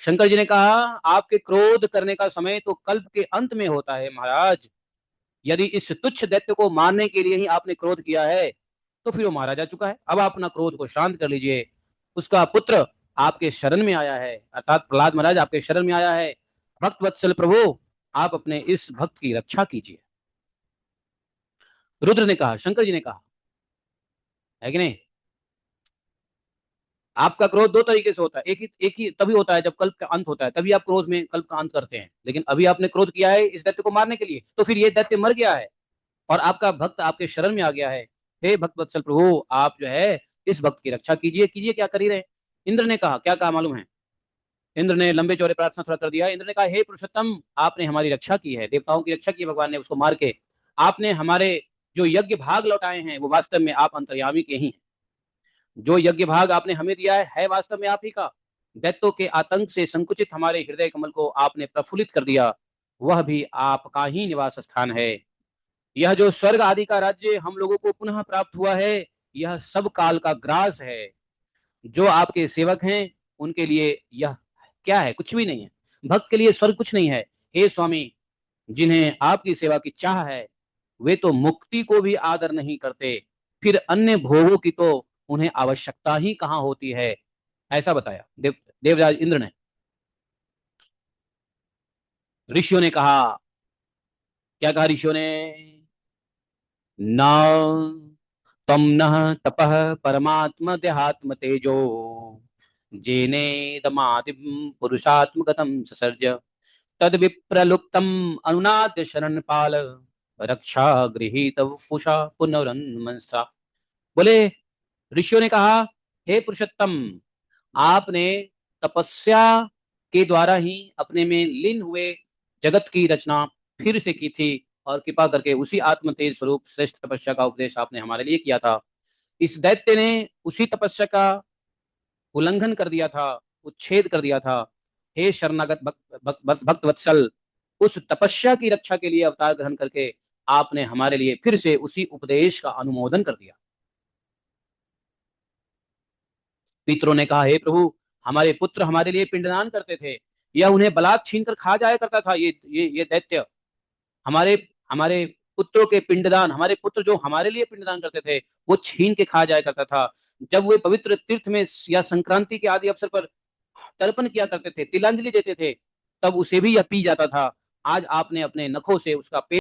शंकर जी ने कहा, आपके क्रोध करने का समय तो कल्प के अंत में होता है महाराज। यदि इस तुच्छ दैत्य को मारने के लिए ही आपने क्रोध किया है तो फिर वो मारा जा चुका है। अब आप अपना क्रोध को शांत कर लीजिए। उसका पुत्र आपके शरण में आया है, अर्थात प्रहलाद महाराज आपके शरण में आया है। भक्त वत्सल प्रभु, आप अपने इस भक्त की रक्षा कीजिए। रुद्र ने कहा, शंकर जी ने कहा, है कि नहीं, आपका क्रोध दो तरीके से होता है। एक ही तभी होता है जब कल्प का अंत होता है, तभी आप क्रोध में कल्प का अंत करते हैं। लेकिन अभी आपने क्रोध किया है इस दैत्य को मारने के लिए, तो फिर ये दैत्य मर गया है और आपका भक्त आपके शरण में आ गया है। हे भक्त वत्सल प्रभु, आप जो है इस भक्त की रक्षा कीजिए। कीजिए, क्या कर ही रहे। इंद्र ने कहा, क्या कहा मालूम है? इंद्र ने लंबे चौड़े प्रार्थना थोड़ा कर दिया। इंद्र ने कहा, हे पुरुषोत्तम, आपने हमारी रक्षा की है, देवताओं की रक्षा की है भगवान ने उसको मार के। आपने हमारे जो यज्ञ भाग लौटाए हैं वो वास्तव में आप अंतर्यामी के ही हैं। जो यज्ञ भाग आपने हमें दिया है वास्तव में आप ही का। दैत्यों के आतंक से संकुचित हमारे हृदय कमल को आपने प्रफुल्लित कर दिया, वह भी आपका ही निवास स्थान है। यह जो स्वर्ग आदि का राज्य हम लोगों को पुनः प्राप्त हुआ है, यह सब काल का ग्रास है। जो आपके सेवक हैं उनके लिए यह क्या है? कुछ भी नहीं है। भक्त के लिए स्वर्ग कुछ नहीं है। हे स्वामी, जिन्हें आपकी सेवा की चाह है वे तो मुक्ति को भी आदर नहीं करते, फिर अन्य भोगों की तो उन्हें आवश्यकता ही कहां होती है। ऐसा बताया देवराज इंद्र ने। ऋषियों ने कहा, क्या कहा ऋषियों ने? न तम न तपः परमात्म देहात्म तेजो जेने दमादिम पुरुषात्मगतम ससर्ज तद विप्रलुप्तम अनुनाद्य शरण पाल रक्षा गृहीत पुषा पुनरन्मंसा। बोले, ऋषियों ने कहा, हे पुरुषोत्तम, आपने तपस्या के द्वारा ही अपने में लीन हुए जगत की रचना फिर से की थी और कृपा करके उसी आत्म तेज स्वरूप श्रेष्ठ तपस्या का उपदेश आपने हमारे लिए किया था। इस दैत्य ने उसी तपस्या का उल्लंघन कर दिया था, उच्छेद कर दिया था। हे शरणागत भक्त वत्सल, उस तपस्या की रक्षा के लिए अवतार ग्रहण करके आपने हमारे लिए फिर से उसी उपदेश का अनुमोदन कर दिया। पितरों ने कहा, हे प्रभु, हमारे पुत्र हमारे लिए पिंडदान करते थे, यह उन्हें बलात् छीन कर खा जाया करता था। ये दैत्य हमारे हमारे पुत्रों के पिंडदान, हमारे पुत्र जो हमारे लिए पिंडदान करते थे वो छीन के खा जाया करता था। जब वे पवित्र तीर्थ में या संक्रांति के आदि अवसर पर तर्पण किया करते थे, तिलांजलि देते थे, तब उसे भी यह पी जाता था। आज आपने अपने नखों से उसका पेट